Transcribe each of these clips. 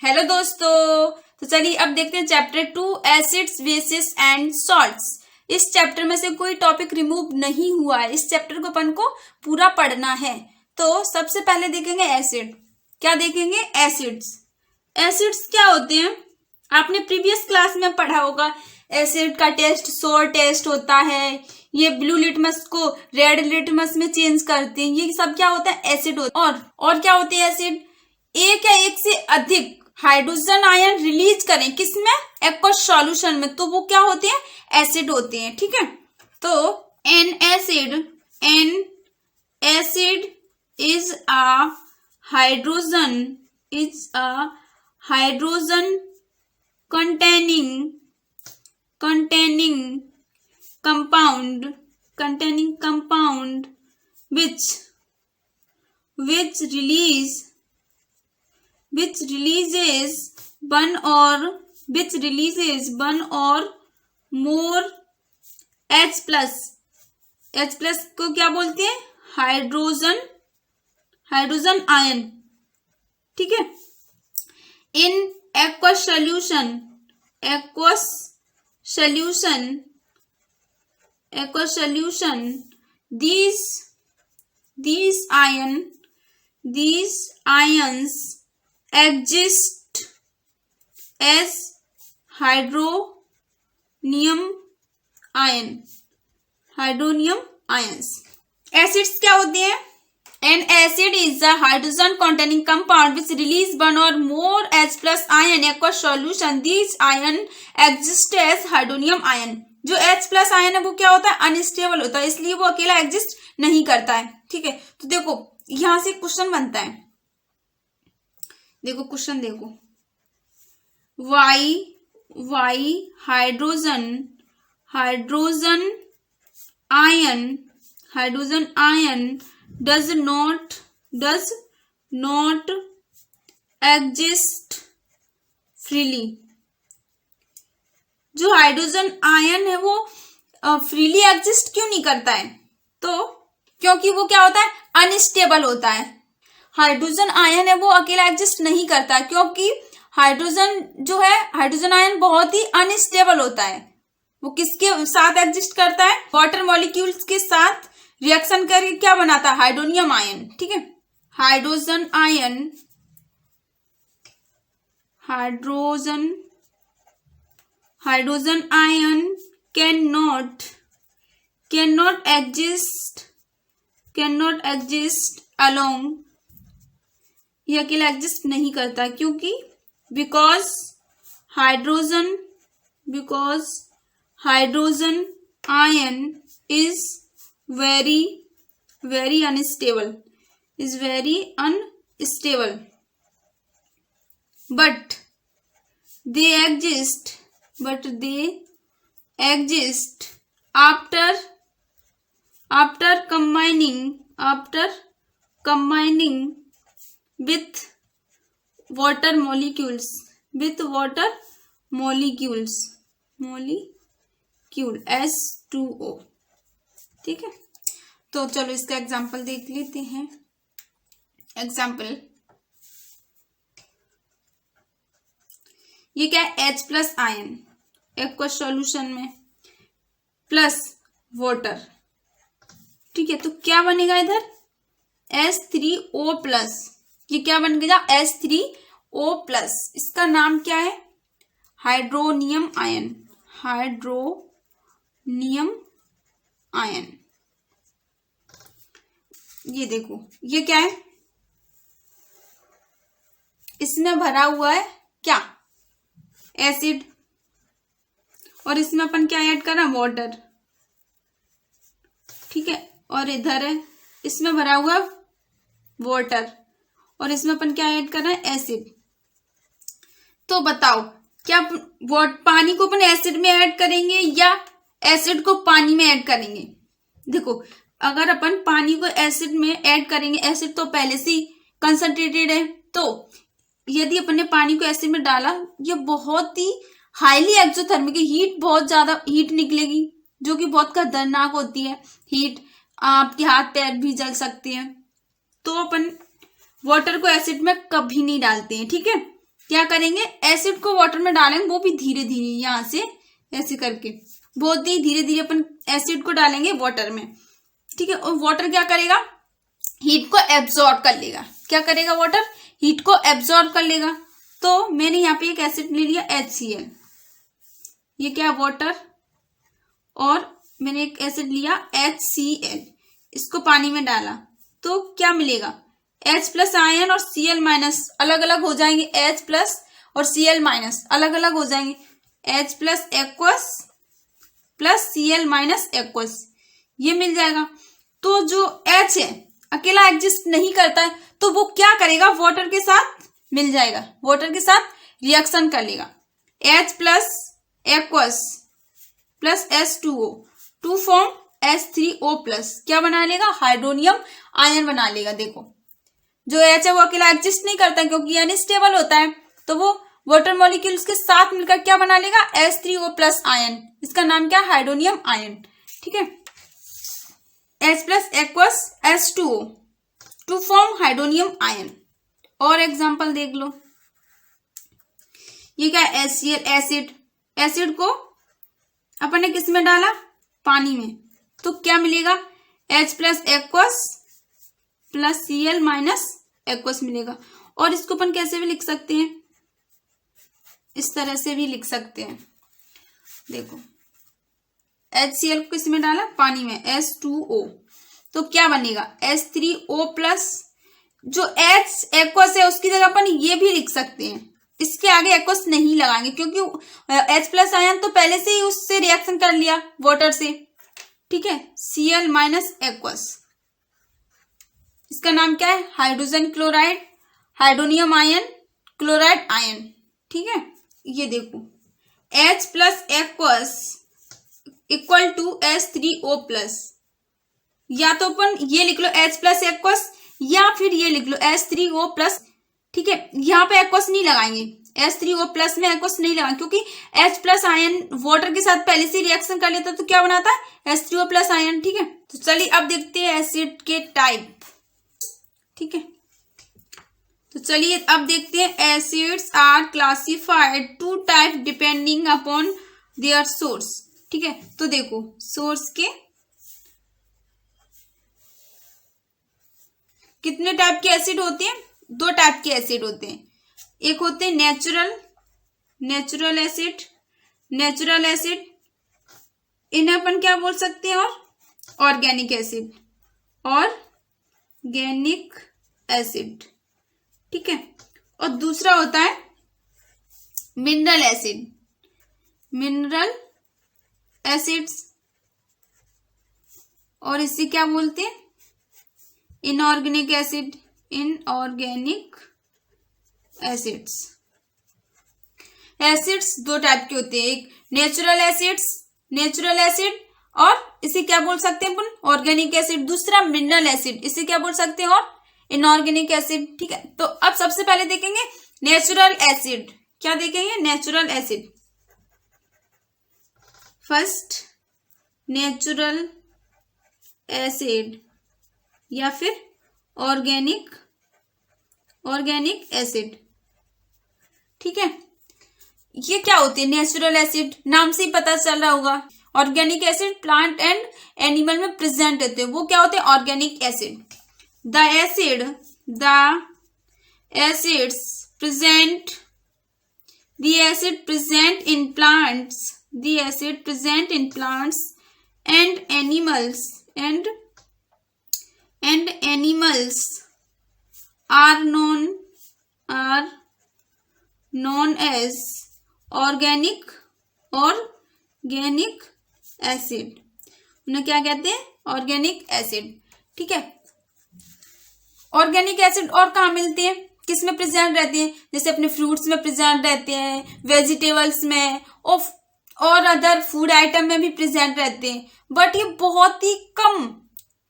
Hello दोस्तों। तो चलिए अब देखते हैं chapter 2 acids bases and salts. इस चैप्टर में से कोई टॉपिक रिमूव नहीं हुआ है। इस चैप्टर को अपन को पूरा पढ़ना है। तो सबसे पहले देखेंगे एसिड। क्या देखेंगे? एसिड्स। एसिड्स क्या होते हैं? आपने प्रीवियस क्लास में पढ़ा होगा। एसिड का टेस्ट सोर टेस्ट होता है। ये ब्लू लिटमस को रेड लिटमस में चेंज करते हैं। ये सब क्या होता है? एसिड होता है। और क्या होते हैं एसिड? एक या एक से अधिक हाइड्रोजन आयन रिलीज करें किसमें? एक्वस सॉल्यूशन में, तो वो क्या होते हैं? एसिड होते हैं। ठीक है। तो N acid is a hydrogen containing compound which releases one or more H plus को क्या बोलते हैं? Hydrogen ion. ठीक है। इन aqueous solution these ions exist as hydronium ions। Acids क्या होते हैं? An acid is a hydrogen containing compound which release one or more H plus ion aqueous solution. These ion exist as hydronium ion. जो H plus ion है वो क्या होता है? Unstable होता है, इसलिए वो अकेला एग्जिस्ट नहीं करता है। ठीक है। तो देखो यहां से क्वेश्चन बनता है। देखो क्वेश्चन देखो, why hydrogen ion does not exist freely। जो हाइड्रोजन आयन है वो फ्रीली एग्जिस्ट क्यों नहीं करता है? तो क्योंकि वो क्या होता है? अनस्टेबल होता है। हाइड्रोजन आयन है वो अकेला एग्जिस्ट नहीं करता क्योंकि हाइड्रोजन आयन बहुत ही अनस्टेबल होता है। वो किसके साथ एग्जिस्ट करता है? वाटर मॉलिक्यूल्स के साथ रिएक्शन करके क्या बनाता है? Hydronium ion. ठीक है। Hydrogen ion cannot exist alone। ये अकेला एग्जिस्ट नहीं करता क्योंकि because hydrogen ion is very unstable but they exist after combining with water molecule H2O। ठीक है। तो चलो इसका एग्जाम्पल देख लेते हैं। एग्जाम्पल ये क्या है? H plus ion aqueous solution में प्लस वाटर। ठीक है। तो क्या बनेगा इधर? H3O plus. ये क्या बन गया? H3O plus. इसका नाम क्या है? Hydronium ion. ये देखो ये क्या है? इसमें भरा हुआ है क्या? एसिड। और इसमें अपन क्या ऐड कर रहे हैं? वाटर। ठीक है। और इधर है इसमें भरा हुआ वाटर और इसमें अपन क्या ऐड कर रहे हैं? एसिड। तो बताओ क्या पानी को अपन एसिड में ऐड करेंगे या एसिड को पानी में ऐड करेंगे? देखो अगर अपन पानी को एसिड में ऐड करेंगे, एसिड तो पहले से ही कंसंट्रेटेड है, तो यदि अपन ने पानी को एसिड में डाला, ये बहुत ही हाईली एक्सोथर्मिक हीट, बहुत ज्यादा हीट निकलेगी जो कि बहुत खतरनाक होती है हीट। आपके हाथ पैर भी जल सकते हैं। तो अपन वाटर को एसिड में कभी नहीं डालते हैं। ठीक है। क्या करेंगे, एसिड को वाटर में डालेंगे, वो भी धीरे धीरे, यहाँ से ऐसे करके बहुत ही धीरे धीरे अपन एसिड को डालेंगे वाटर में, ठीक है। और वाटर क्या करेगा, हीट को एब्जॉर्ब कर लेगा। क्या करेगा वाटर, हीट को एब्जॉर्ब कर लेगा। तो मैंने यहाँ पे एक एसिड ले लिया HCl, ये क्या वाटर, और मैंने एक एसिड लिया HCl, इसको पानी में डाला तो क्या मिलेगा, H प्लस आयन और Cl माइनस अलग अलग हो जाएंगे, H प्लस और Cl माइनस अलग अलग हो जाएंगे, H plus aqueous plus Cl minus aqueous, ये मिल जाएगा। तो जो H है अकेला एग्जिस्ट नहीं करता है, तो वो क्या करेगा, वाटर के साथ मिल जाएगा, वाटर के साथ रिएक्शन कर लेगा। H plus aqueous plus H2O to form H3O plus, क्या बना लेगा, हाइड्रोनियम आयन बना लेगा। देखो जो H है वो अकेला एग्जिस्ट नहीं करता क्योंकि अनस्टेबल होता है, तो वो वाटर मॉलिक्यूल्स के साथ मिलकर क्या बना लेगा, H3O प्लस आयन, इसका नाम क्या, हाइड्रोनियम आयन, ठीक है। H plus aqueous H2O to form hydronium ion. और एग्जांपल देख लो, ये क्या है, HCl एसिड, एसिड को अपन ने किस में डाला, पानी में, तो क्या मिलेगा, H plus aqueous plus Cl minus aqueous मिलेगा। और इसको अपन कैसे भी लिख सकते हैं, इस तरह से भी लिख सकते हैं। देखो HCl को किस में डाला, पानी में, H2O, तो क्या बनेगा, H3O प्लस, जो H एक्वस है उसकी जगह अपन ये भी लिख सकते हैं, इसके आगे एक्वस नहीं लगाएंगे क्योंकि H प्लस आयन तो पहले से ही उससे रिएक्शन कर लिया वाटर से, ठीक है। Cl माइनस एक्वस, इसका नाम क्या है, hydrogen chloride, hydronium ion, chloride ion, ठीक है। ये देखो H plus aqueous equal to H3O plus, या तो अपन ये लिख लो H प्लस एक्वस, या फिर ये लिख लो H3O प्लस, ठीक है। यहाँ पे एक्वस नहीं लगाएंगे, H3O प्लस में एक्वस नहीं लगाएंगे क्योंकि H प्लस आयन वाटर के साथ पहले से रिएक्शन कर लेता है, तो क्या बनाता है, H3O प्लस आयन, ठीक है। तो चलिए अब देखते हैं एसिड के टाइप, ठीक है। तो चलिए अब देखते हैं, acids are classified two type depending upon their source, ठीक है। तो देखो सोर्स के कितने टाइप के एसिड होते हैं, 2 टाइप के एसिड होते हैं, एक होते हैं नेचुरल एसिड, नेचुरल एसिड, इन्हें अपन क्या बोल सकते हैं, और ऑर्गेनिक एसिड, ऑर्गेनिक एसिड, ठीक है। और दूसरा होता है मिनरल एसिड, मिनरल एसिड्स, और इसे क्या बोलते हैं, inorganic acid, inorganic acids. Acids 2 type के होते हैं, एक नेचुरल एसिड, और इसे क्या बोल सकते हैं अपन, ऑर्गेनिक एसिड। दूसरा मिनरल एसिड, इसे क्या बोल सकते हैं, और इनऑर्गेनिक एसिड, ठीक है। तो अब सबसे पहले देखेंगे नेचुरल एसिड, क्या देखेंगे, natural acid. First natural acid या फिर ऑर्गेनिक एसिड, ठीक है। ये क्या होती है, नेचुरल एसिड, नाम से ही पता चल रहा होगा। Organic acid plant and animal में प्रेजेंट रहते हैं, वो क्या होते हैं, organic acid. The acids present in plants and animals are known as organic acid, उन्हें क्या कहते हैं, ऑर्गेनिक एसिड, ठीक है। ऑर्गेनिक एसिड और कहाँ मिलते हैं, किस में प्रेजेंट रहते हैं, जैसे अपने फ्रूट्स में प्रेजेंट रहते हैं, वेजिटेबल्स में, और अदर फूड आइटम में भी प्रेजेंट रहते हैं, बट ये बहुत ही कम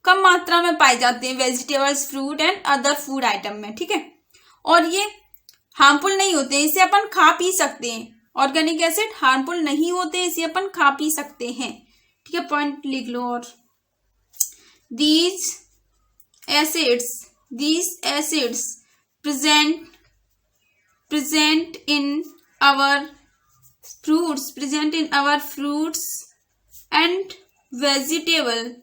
मात्रा में पाए जाते हैं, vegetables, fruit and other food item में, ठीक है। और ये हार्मफुल नहीं होते, इसे अपन खा पी सकते हैं। ऑर्गेनिक एसिड हार्मफुल नहीं होते, इसे अपन खा पी सकते हैं, ठीक है। पॉइंट लिख लो। और these acids present present in our fruits and vegetables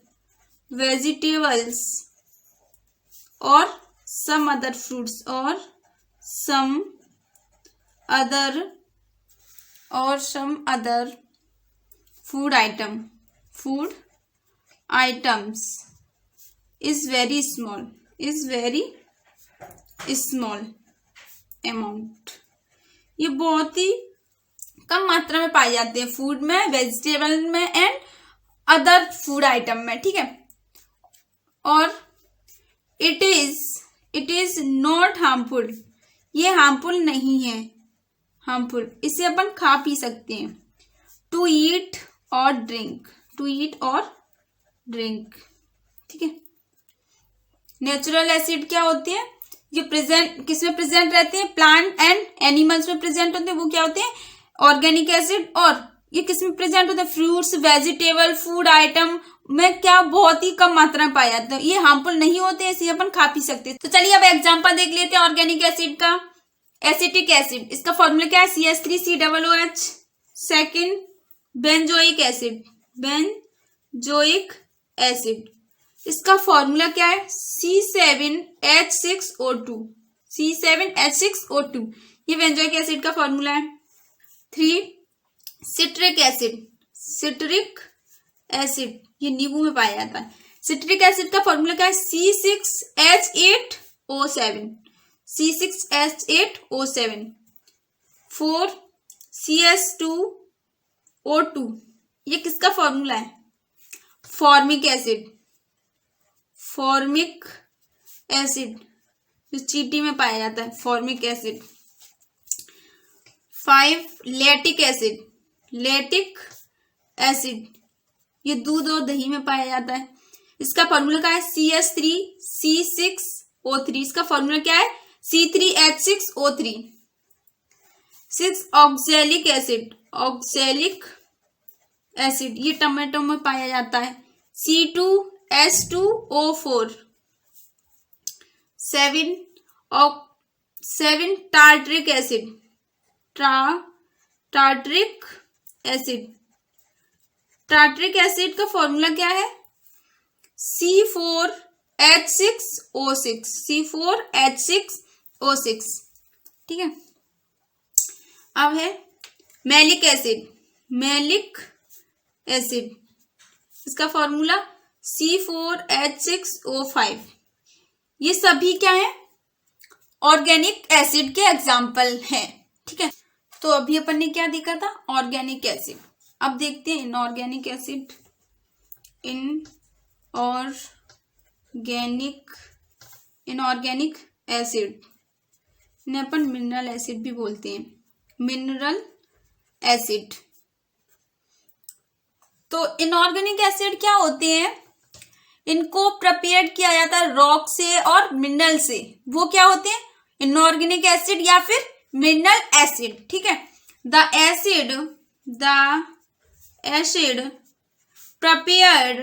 or some other fruits or some other food items is very small amount. ये बहुत ही कम मात्रा में पाए जाते हैं फूड में, वेजिटेबल में एंड अदर फूड आइटम में, ठीक है. और इट इज नॉट हार्मफुल, ये हार्मफुल नहीं है, हार्मफुल, इसे अपन खा पी सकते हैं. टू ईट और ड्रिंक, ठीक है. नेचुरल एसिड क्या होते हैं? ये प्रेजेंट किसमें प्रेजेंट रहते हैं? प्लांट एंड एनिमल्स में प्रेजेंट होते हैं. वो क्या होते हैं? Organic acid. और ये किसमें प्रेजेंट होते हैं? फ्रूट्स, वेजिटेबल, फूड आइटम में क्या बहुत ही कम मात्रा में पाए जाते हैं. ये हार्मफुल नहीं होते, इसे अपन खा पी सकते हैं. तो चलिए अब एग्जांपल देख लेते हैं ऑर्गेनिक एसिड का. एसिटिक एसिड, इसका फॉर्मूला क्या है? CH3COOH. सेकेंड बेंजोइक एसिड, इसका फॉर्मूला क्या है? C7H6O2. ये बेंजोइक एसिड का फॉर्मूला है. 3 सिट्रिक एसिड, ये नींबू में पाया जाता है. सिट्रिक एसिड का फॉर्मूला क्या है? C6H8O7. 4 CS2O2, ये किसका फॉर्मूला है? फॉर्मिक एसिड, जो चींटी में पाया जाता है, फॉर्मिक एसिड. 5 लैक्टिक एसिड, ये दूध और दही में पाया जाता है. इसका फॉर्मूला क्या है? CH3C6O3. इसका फॉर्मूला क्या है? C3H6O3. 6 ऑक्सैलिक एसिड, ये टमाटो में पाया जाता है. C2H2O4. 7 टार्ट्रिक एसिड का फॉर्मूला क्या है? C4H6O6. ठीक है. अब है मैलिक एसिड, इसका फॉर्मूला C4H6O5. ये सभी क्या है? ऑर्गेनिक एसिड के एग्जाम्पल हैं. ठीक है. तो अभी अपन ने क्या देखा था? Organic acid. अब देखते हैं इनऑर्गेनिक एसिड. इनऑर्गेनिक एसिड, इन्हें अपन मिनरल एसिड भी बोलते हैं. Mineral acid. तो इनऑर्गेनिक एसिड क्या होते हैं? इनको प्रिपेयर किया जाता है रॉक से और मिनरल से. वो क्या होते हैं? इनऑर्गेनिक एसिड या फिर मिनरल एसिड. ठीक है. The acid prepared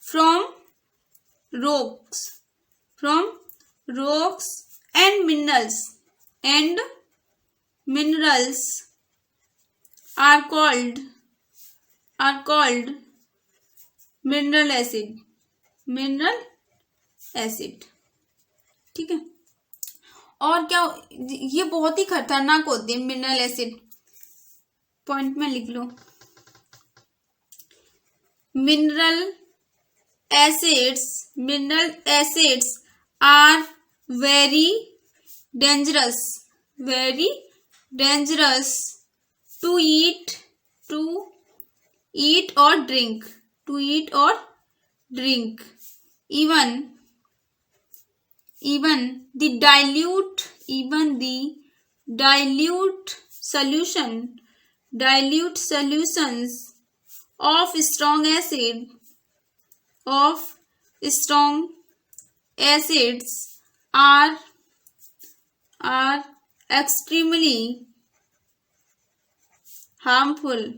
from rocks and minerals are called mineral acid. ठीक है. और क्या, ये बहुत ही खतरनाक होते हैं मिनरल एसिड. पॉइंट में लिख लो. Mineral acids are very dangerous to eat or drink. even the dilute solutions of strong acids are extremely harmful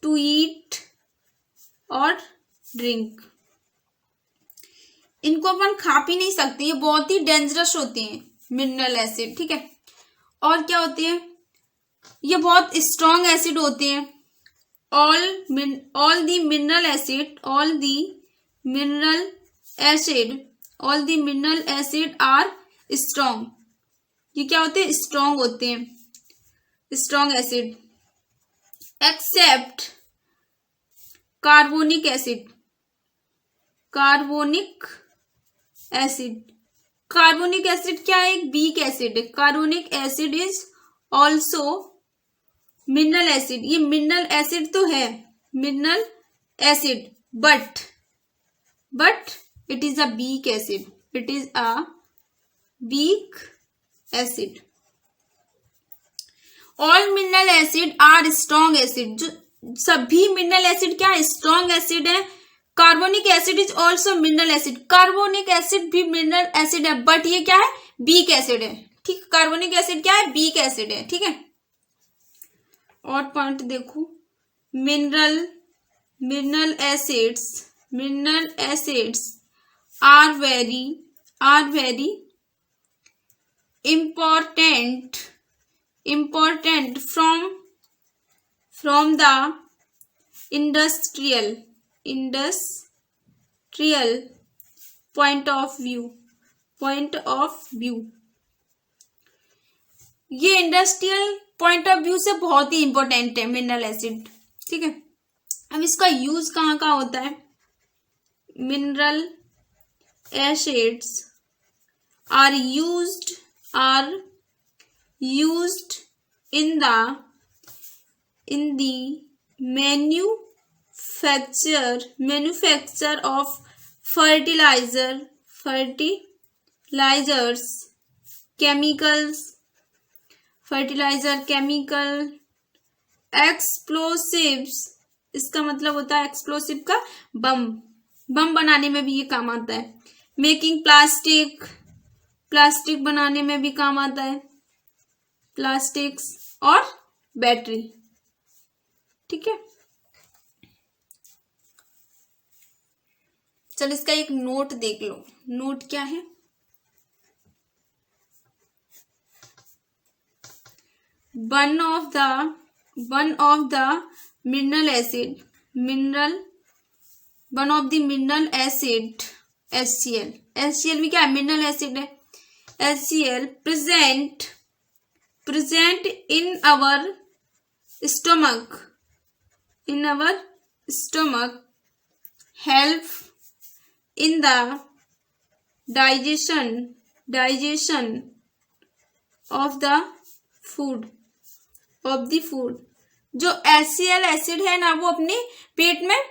to eat or drink. इनको अपन खा पी नहीं सकते, ये बहुत ही डेंजरस होते हैं मिनरल एसिड, ठीक है। और क्या होते हैं, ये बहुत स्ट्रॉन्ग एसिड होते हैं। All the mineral acid are strong. ये क्या होते हैं, स्ट्रॉन्ग होते हैं, strong acid, except carbonic acid. Carbonic acid क्या है, एक वीक एसिड है। Carbonic acid is also mineral acid. ये मिनरल एसिड तो है, mineral acid, but it is a weak acid, it is a weak acid. All mineral acid are strong acid. जो सभी mineral acid क्या है, strong acid है। Carbonic acid is also mineral acid. Carbonic acid भी mineral acid है, but ये क्या है, वीक एसिड है, ठीक। कार्बोनिक एसिड क्या है, वीक एसिड है, ठीक है। और पॉइंट देखो, mineral acids are very important from the industrial point of view। ये इंडस्ट्रियल पॉइंट ऑफ व्यू से बहुत ही इंपॉर्टेंट है मिनरल एसिड, ठीक है। अब इसका यूज कहाँ कहाँ होता है, mineral acids are used in the manufacture of fertilizers, chemical explosives। इसका मतलब होता है एक्सप्लोसिव का बम बनाने में भी ये काम आता है। मेकिंग प्लास्टिक बनाने में भी काम आता है, प्लास्टिक्स और बैटरी, ठीक है। चलो इसका एक नोट देख लो। नोट क्या है, one of the mineral acid HCl भी क्या है, मिनरल एसिड है। HCl present in our stomach help in the digestion of the food। जो HCl एसिड है ना, वो अपने पेट में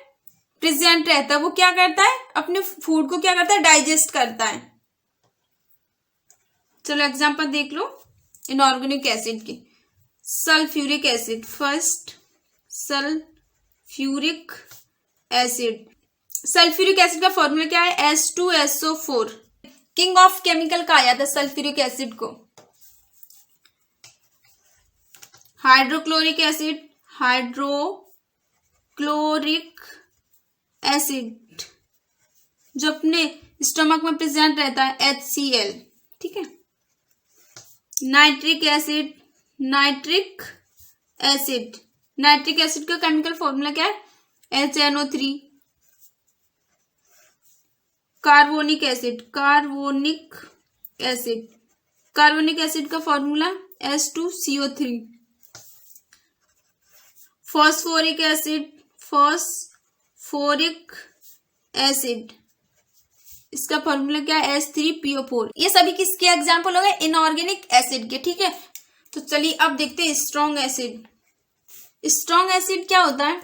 प्रेजेंट रहता है। वो क्या करता है, अपने फूड को क्या करता है, डाइजेस्ट करता है। चलो एग्जांपल देख लो इनऑर्गेनिक एसिड के। Sulphuric acid, first sulphuric acid का फॉर्मूला क्या है, H2SO4। किंग ऑफ केमिकल कहा जाता है सल्फ्यूरिक एसिड को। हाइड्रोक्लोरिक एसिड जो अपने स्टमक में प्रेजेंट रहता है, HCl, ठीक है। नाइट्रिक एसिड का केमिकल फॉर्मूला क्या है, HNO3। कार्बोनिक एसिड का फॉर्मूला H2CO3। फॉस्फोरिक एसिड इसका फॉर्मूला क्या है, H3PO4। ये सभी किसके एग्जाम्पल हो गए, इनऑर्गेनिक एसिड के, ठीक है। तो चलिए अब देखते हैं स्ट्रॉन्ग एसिड क्या होता है,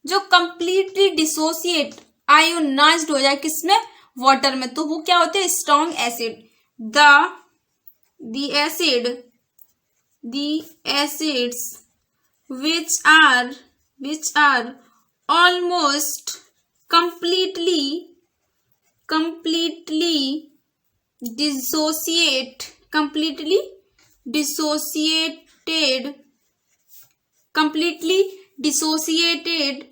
जो कंप्लीटली डिसोसिएट आयोनाइज्ड हो जाए, किसमें, वाटर में, तो वो क्या होते हैं, strong acid. the acids which are almost completely dissociated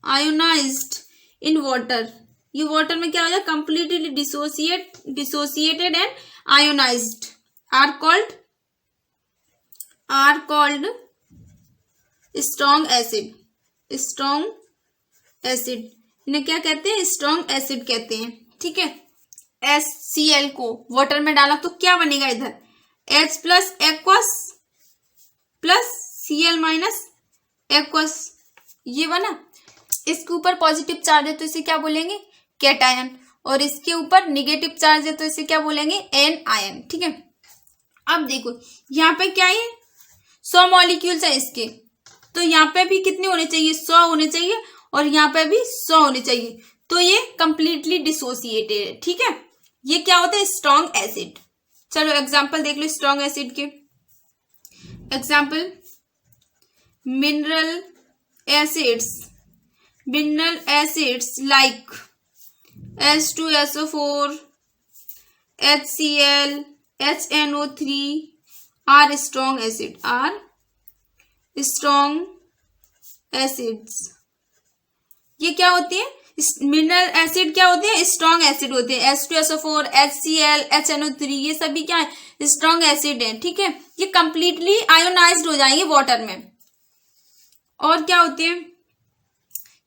ionized in water। ये वाटर में क्या हो जाए, completely dissociated and ionised, are called strong acid, इन्हें क्या कहते हैं, स्ट्रॉन्ग एसिड कहते हैं। ठीक है, HCl को वाटर में डाला तो क्या बनेगा, इधर H plus aqueous plus Cl minus aqueous, ये बना। इसके ऊपर पॉजिटिव चार्ज है तो इसे क्या बोलेंगे, कैटायन, और इसके ऊपर निगेटिव चार्ज है तो इसे क्या बोलेंगे, एनआयन। ठीक है, अब देखो यहाँ पे क्या है, 100 मॉलिक्यूल्स है इसके, तो यहाँ पे भी कितने होने चाहिए, 100 होने चाहिए, और यहाँ पे भी 100 होने चाहिए, तो ये कंप्लीटली डिसोसिएटेड है। ठीक है, ये क्या होता है, स्ट्रॉन्ग एसिड। चलो एग्जांपल देख लो स्ट्रॉन्ग एसिड के। Example, mineral acids like H2SO4, HCl, HNO3 are strong acids। ये क्या होती है, मिनरल एसिड क्या होते हैं, स्ट्रॉन्ग एसिड होते हैं। H2SO4, HCl, HNO3 ये सभी क्या है, स्ट्रॉन्ग एसिड है। ठीक है, ये कंप्लीटली आयोनाइज्ड हो जाएंगे वाटर में। और क्या होते हैं,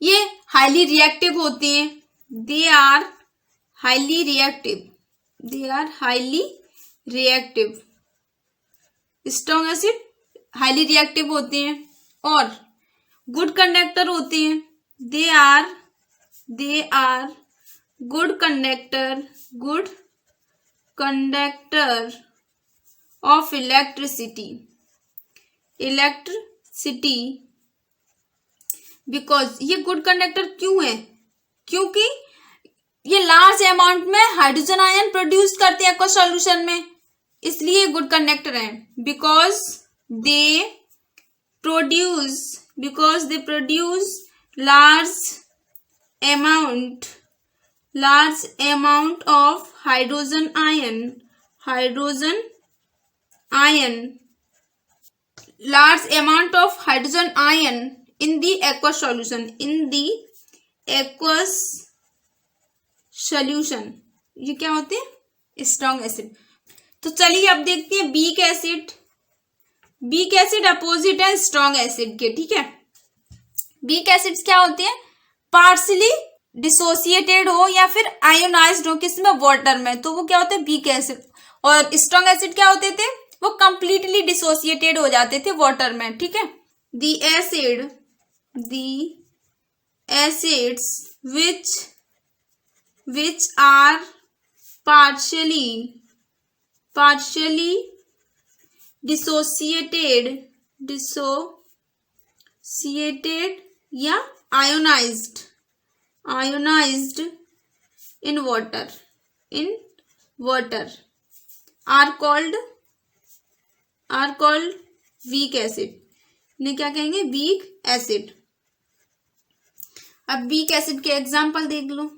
ये हाईली रिएक्टिव होते हैं, they are highly reactive, strong acid highly reactive होते हैं। और गुड कंडक्टर होते हैं, they are good conductor of electricity, because ये गुड कंडक्टर क्यों है, क्योंकि ये लार्ज अमाउंट में हाइड्रोजन आयन प्रोड्यूस करते हैं एक्वा सॉल्यूशन में, इसलिए गुड कंडक्टर है। Because they produce large amount of hydrogen ion, large amount of hydrogen ion in the aqueous solution, ये क्या होते हैं, स्ट्रॉन्ग एसिड। तो चलिए अब देखते हैं वीक एसिड अपोजिट है स्ट्रॉन्ग एसिड के। ठीक है, वीक एसिड्स क्या होते हैं, पार्शली डिसोसिएटेड हो या फिर आयोनाइज्ड हो, किसमें, वाटर में, तो वो क्या होते हैं, वीक एसिड। और स्ट्रॉन्ग एसिड क्या होते थे, वो कंप्लीटली डिसोसिएटेड हो जाते थे वाटर में। ठीक है, दी acids which are partially dissociated या ionized in water are called weak acid, इन्हें क्या कहेंगे, वीक एसिड। अब वीक एसिड के एग्जाम्पल देख लो।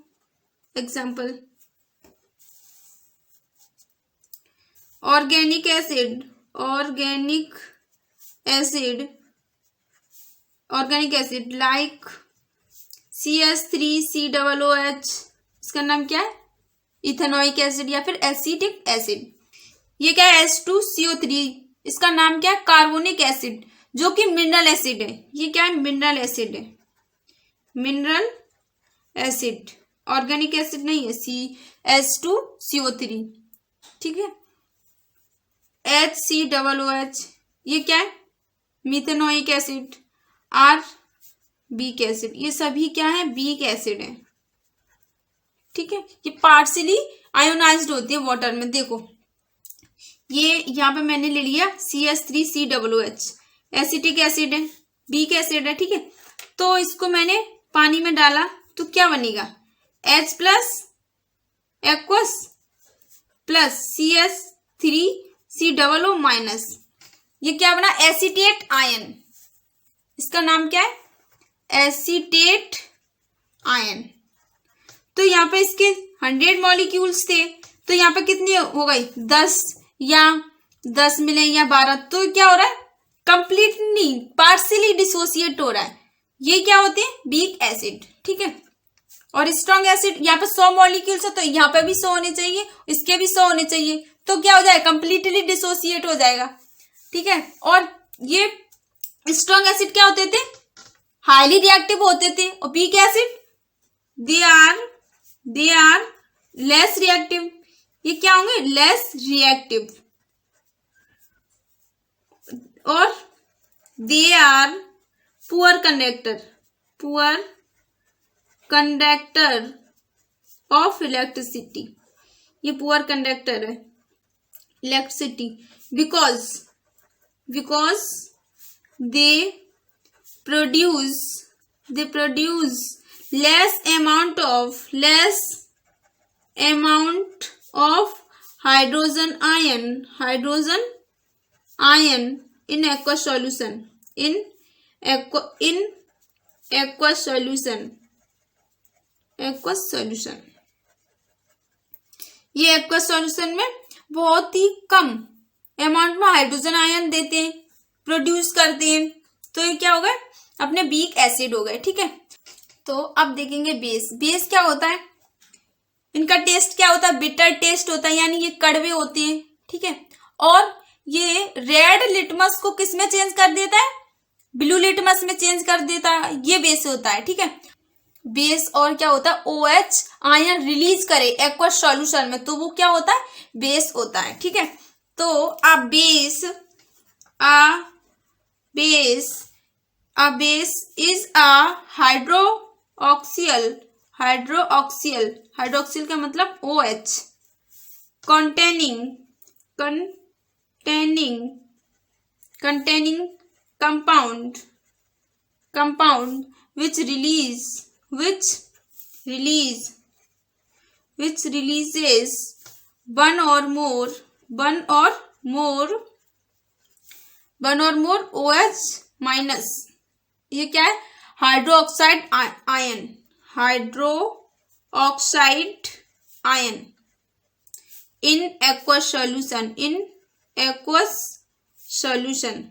Example, organic acid like CH3COOH, इसका नाम क्या है, इथेनोइक एसिड या फिर एसिटिक एसिड। ये क्या है, H2CO3, इसका नाम क्या है, कार्बोनिक एसिड, जो कि मिनरल एसिड है। ये क्या है, मिनरल एसिड, ऑर्गेनिक एसिड नहीं है, H2CO3। ठीक है, HCOOH, ये क्या है, methanoic acid, R weak acid, ये सभी क्या है, वीक एसिड है। ठीक है, ये पार्शियली आयोनाइज्ड होती है वाटर में। देखो ये यहाँ पे मैंने ले लिया CH3COOH, एसिटिक एसिड है, वीक एसिड है। ठीक है, तो इसको मैंने पानी में डाला तो क्या बनेगा, H plus aqueous plus CH3COO minus, ये क्या बना, एसिटेट आयन, इसका नाम क्या है, एसिटेट आयन। तो यहाँ पे इसके 100 मॉलिक्यूल्स थे, तो यहाँ पे कितनी हो गई, 10 या 10 मिले या 12, तो क्या हो रहा है, कंप्लीटली पार्शियली डिसोसिएट हो रहा है। ये क्या होते हैं, वीक एसिड। ठीक है, और स्ट्रॉन्ग एसिड यहाँ पे 100 मॉलिक्यूल्स है तो यहाँ पे भी 100 होने चाहिए, इसके भी 100 होने चाहिए, तो क्या हो जाएगा, कंप्लीटली डिसोसिएट हो जाएगा। ठीक है, और ये स्ट्रॉन्ग एसिड क्या होते थे, हाईली रिएक्टिव होते थे, और weak acid they are less reactive. ये क्या होंगे, लेस रिएक्टिव, और they are poor conductor of electricity. ये पुअर कंडक्टर है electricity, because they produce less amount of hydrogen ion in aqueous solution, in aqueous solution। ये aqueous solution में बहुत ही कम amount में हाइड्रोजन आयन देते हैं, प्रोड्यूस करते हैं, तो ये क्या हो गए, अपने वीक एसिड हो गए। ठीक है, तो अब देखेंगे बेस क्या होता है, इनका टेस्ट क्या होता है, बिटर टेस्ट होता है, यानी ये कड़वे होते हैं। ठीक है, और ये रेड लिटमस को किस में चेंज कर देता है, ब्लू लिटमस में चेंज कर देता है, ये बेस होता है। ठीक है, बेस और क्या होता है, OH आयन रिलीज करे एक्वस सॉल्यूशन में, तो वो क्या होता है, बेस होता है। ठीक है, तो a base is a hydroxyl का मतलब OH containing compound which releases one or more OH minus. ये क्या है, hydroxide ion in aqueous solution।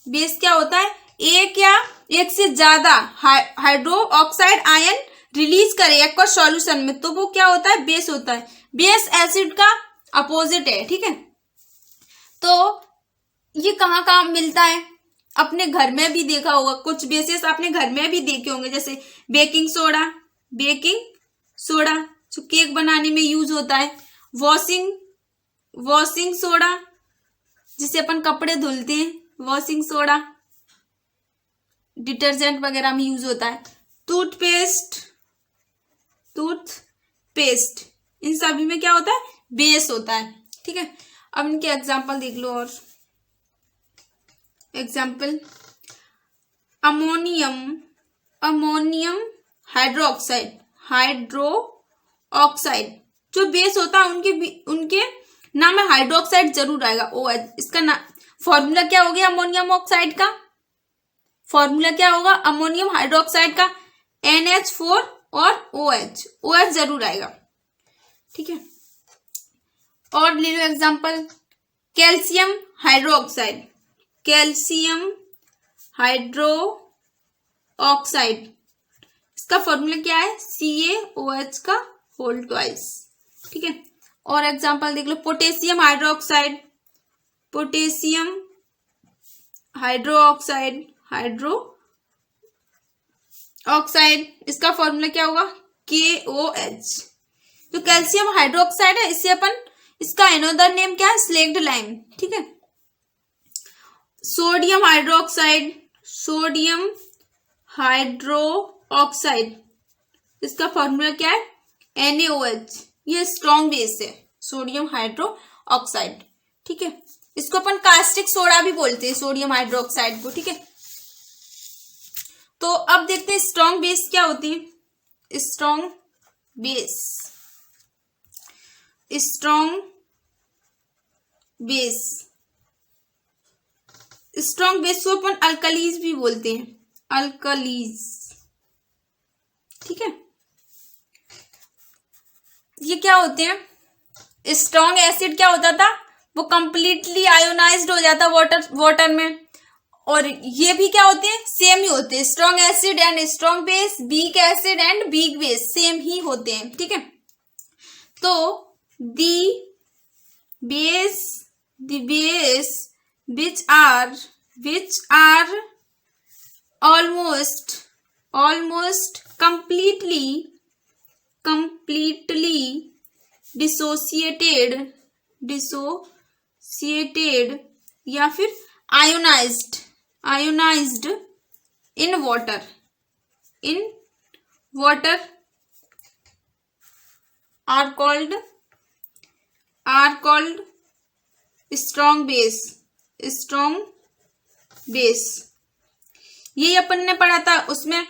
Base क्या होता है, एक से ज्यादा हाइड्रोक्साइड आयन रिलीज करे एक्वस सॉल्यूशन में, तो वो क्या होता है, बेस होता है। बेस एसिड का अपोजिट है। ठीक है, तो ये कहाँ मिलता है, अपने घर में भी देखा होगा, कुछ बेसिस अपने घर में भी देखे होंगे, जैसे बेकिंग सोडा जो केक बनाने में यूज होता है, वॉशिंग सोडा जिसे अपन कपड़े धुलते हैं, वॉशिंग सोडा डिटर्जेंट वगैरह में यूज होता है, टूथपेस्ट इन सभी में क्या होता है, बेस होता है। ठीक है, अब इनके एग्जांपल देख लो। और एग्जांपल, अमोनियम हाइड्रोक्साइड जो बेस होता है, उनके नाम में हाइड्रोक्साइड जरूर आएगा, OH। इसका नाम फॉर्मूला क्या हो गया, अमोनियम ऑक्साइड का फॉर्मूला क्या होगा, अमोनियम हाइड्रोक्साइड का NH4 और OH जरूर आएगा। ठीक है, और ले लो एग्जांपल, कैल्शियम हाइड्रोक्साइड, इसका फॉर्मूला क्या है, CaOH का होल ट्वाइस। ठीक है, और एग्जांपल देख लो, पोटेशियम हाइड्रोक्साइड, इसका फॉर्मूला क्या होगा, KOH। तो कैल्शियम हाइड्रोक्साइड है, इससे अपन, इसका अनदर नेम क्या है, स्लेक्ड लाइम। ठीक है, सोडियम हाइड्रोक्साइड, इसका फॉर्मूला क्या है, NaOH। ये स्ट्रॉन्ग बेस है, सोडियम हाइड्रोक्साइड। ठीक है, इसको अपन कास्टिक सोडा भी बोलते हैं, सोडियम हाइड्रोक्साइड को। ठीक है, तो अब देखते हैं स्ट्रॉन्ग बेस क्या होती है। स्ट्रॉन्ग बेस को अपन अल्कलीज भी बोलते हैं, अल्कलीज। ठीक है, ये क्या होते हैं, स्ट्रॉन्ग एसिड क्या होता था, वो कंप्लीटली आयोनाइज्ड हो जाता वाटर में, और ये भी क्या होते हैं, सेम ही होते हैं, strong acid and strong base, weak acid and weak base same ही होते हैं, ठीक है। तो the base which are almost completely dissociated या फिर ionized in water are called strong base। यही अपन ने पढ़ा था, उसमें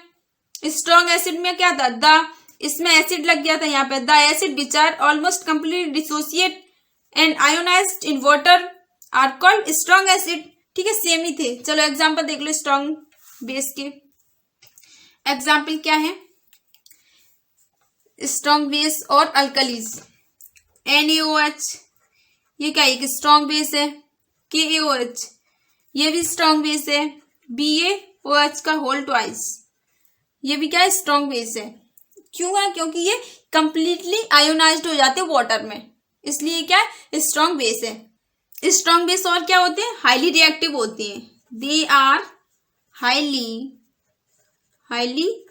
स्ट्रॉन्ग एसिड में क्या था, इसमें एसिड लग गया था यहाँ पे, the acid which are almost completely dissociate and ionised in water are called strong acid, ठीक है, सेम ही थे। चलो एग्जांपल देख लो स्ट्रॉन्ग बेस के। एग्जाम्पल क्या है, स्ट्रॉन्ग बेस और अल्कलीज। NaOH ये क्या, एक स्ट्रॉन्ग बेस है। KaOH ये भी स्ट्रॉन्ग बेस है। BaOH का होल ट्वाइस ये भी क्या है, स्ट्रॉन्ग बेस है। क्यों है, क्योंकि ये कंप्लीटली आयोनाइज्ड हो जाते हैं वाटर में, इसलिए क्या है, स्ट्रॉन्ग बेस है। स्ट्रॉन्ग बेस और क्या होते हैं, हाईली रिएक्टिव होते हैं। They are highly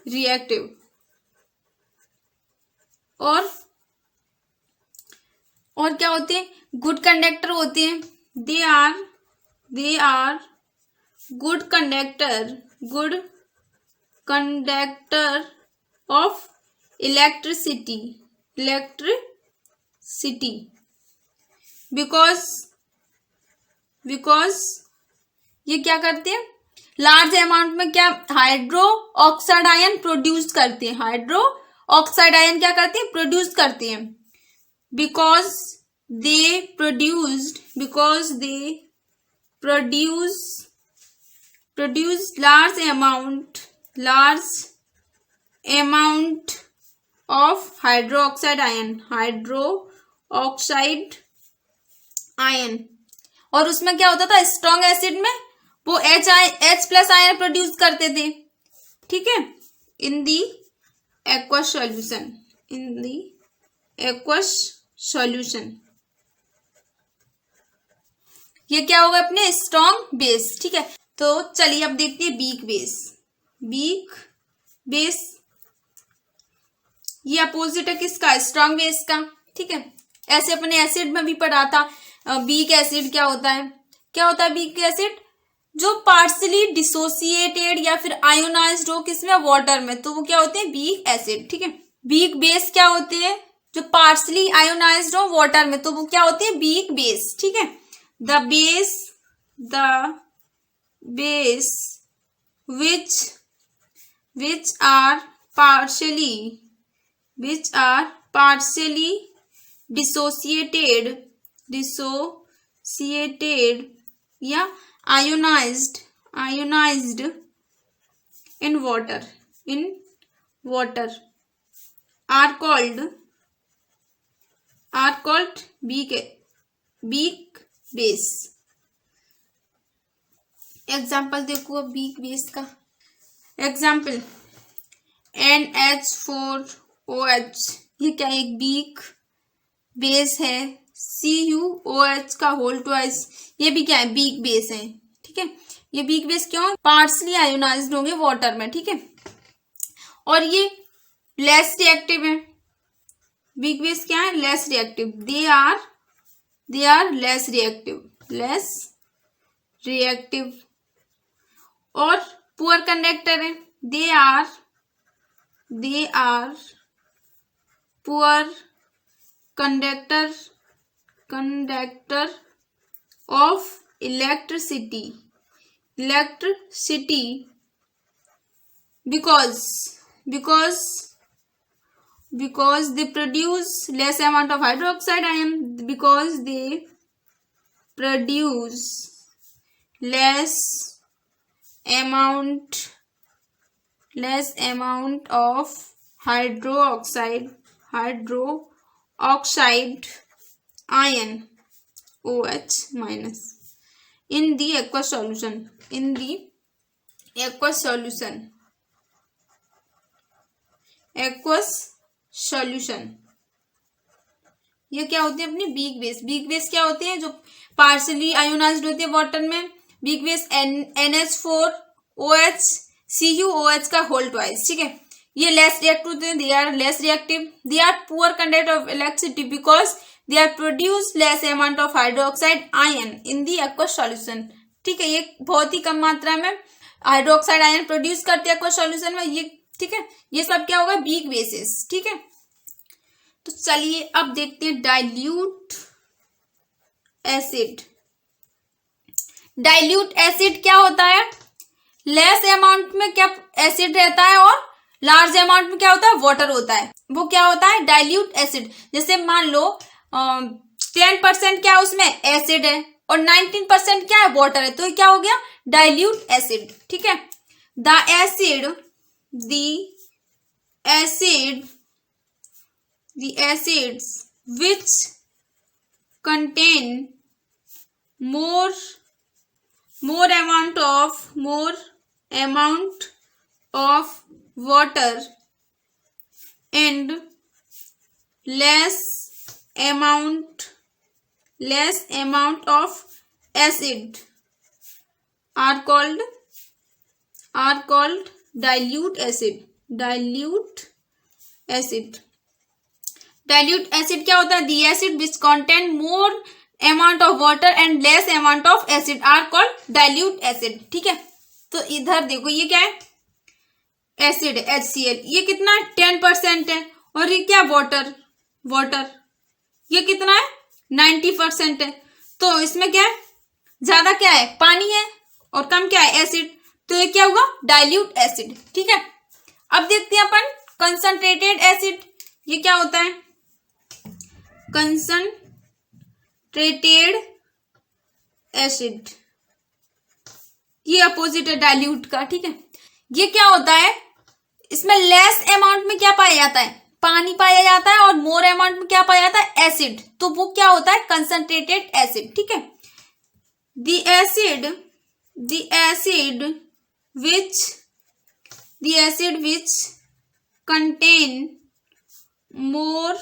reactive. और क्या होते हैं, गुड कंडक्टर होते हैं। They are good conductor of electricity because ये क्या करते हैं, लार्ज अमाउंट में क्या, हाइड्रो ऑक्साइड आयन प्रोड्यूस करते हैं। हाइड्रो ऑक्साइड आयन क्या करते हैं, प्रोड्यूस करते हैं। Because they produce large amount of hydro oxide ion. और उसमें क्या होता था, स्ट्रॉन्ग एसिड में वो H प्लस आयन प्रोड्यूस करते थे, ठीक है, इन दी एक्वस सॉल्यूशन। ये क्या होगा, अपने स्ट्रॉन्ग बेस, ठीक है। तो चलिए अब देखते हैं वीक बेस। ये अपोजिट है किसका, स्ट्रॉन्ग बेस का, ठीक है। ऐसे अपने एसिड में भी पढ़ा था, वीक एसिड क्या होता है वीक एसिड, जो पार्शली डिसोसिएटेड या फिर आयोनाइज्ड हो किसमें, वाटर में, तो वो क्या होते हैं, वीक एसिड, ठीक है। वीक बेस क्या होते हैं, जो पार्शली आयोनाइज्ड हो वाटर में, तो वो क्या होते हैं, वीक बेस, ठीक है। The base which are partially dissociated या ionized in water are called weak base। Example देखो अब वीक बेस का। एग्जाम्पल NH4OH ये क्या, एक वीक बेस है। CuOH का होल ट्वाइस ये भी क्या है, वीक बेस है, ठीक है। ये वीक बेस क्यों, पार्शली आयोनाइज्ड होंगे वाटर में, ठीक है। और ये लेस रिएक्टिव है। वीक बेस क्या है, less reactive. They are less reactive. और पुअर कंडक्टर है। They are poor conductor of electricity because they produce less amount of hydroxide ion, because they produce less amount of hydroxide ion OH minus। in the aqueous solution, in the aqueous solution, aqueous solution। ये क्या होती है अपनी weak base. Week base क्या होती है, जो partially ionised होती है वाटर में। वीक बेस NH4OH CuOH का होल ट्वाइस, ठीक है। ये लेस रिएक्टिव होते हैं, they are less reactive, they are poor conductor of electricity because they are produce less amount of hydroxide ion in the aqueous solution, ठीक है। ये बहुत ही कम मात्रा में हाइड्रोक्साइड आयन प्रोड्यूस करते हैं एक्वस सॉल्यूशन में, ये ठीक है। ये सब क्या होगा, वीक बेसिस, ठीक है। तो चलिए अब देखते हैं डाइल्यूट एसिड। डाइल्यूट एसिड क्या होता है, लेस अमाउंट में क्या एसिड रहता है और लार्ज अमाउंट में क्या होता है, वाटर होता है। वो क्या होता है डाइल्यूट एसिड। जैसे मान लो 10% क्या उसमें एसिड है और 19% क्या है वाटर है, तो ये क्या हो गया डाइल्यूट एसिड, ठीक है। The acids which contain more amount of water and less amount of acid are called dilute acid। Dilute acid क्या होता है, the acid which contain more amount of water and less amount of acid are called dilute acid, ठीक है। तो इधर देखो ये क्या है, एसिड HCl, ये कितना है 10% है, और ये क्या वाटर ये कितना है 90% है। तो इसमें क्या है, ज्यादा क्या है पानी है और कम क्या है एसिड, तो ये क्या होगा डाइल्यूट एसिड, ठीक है। अब देखते हैं अपन कंसंट्रेटेड एसिड, ये क्या होता है कंसंट्रेटेड एसिड, ये अपोजिट है डाइल्यूट का, ठीक है। ये क्या होता है, इसमें लेस अमाउंट में क्या पाया जाता है, पानी पाया जाता है, और मोर अमाउंट में क्या पाया जाता है एसिड, तो वो क्या होता है कंसंट्रेटेड एसिड, ठीक है। The acid which contain more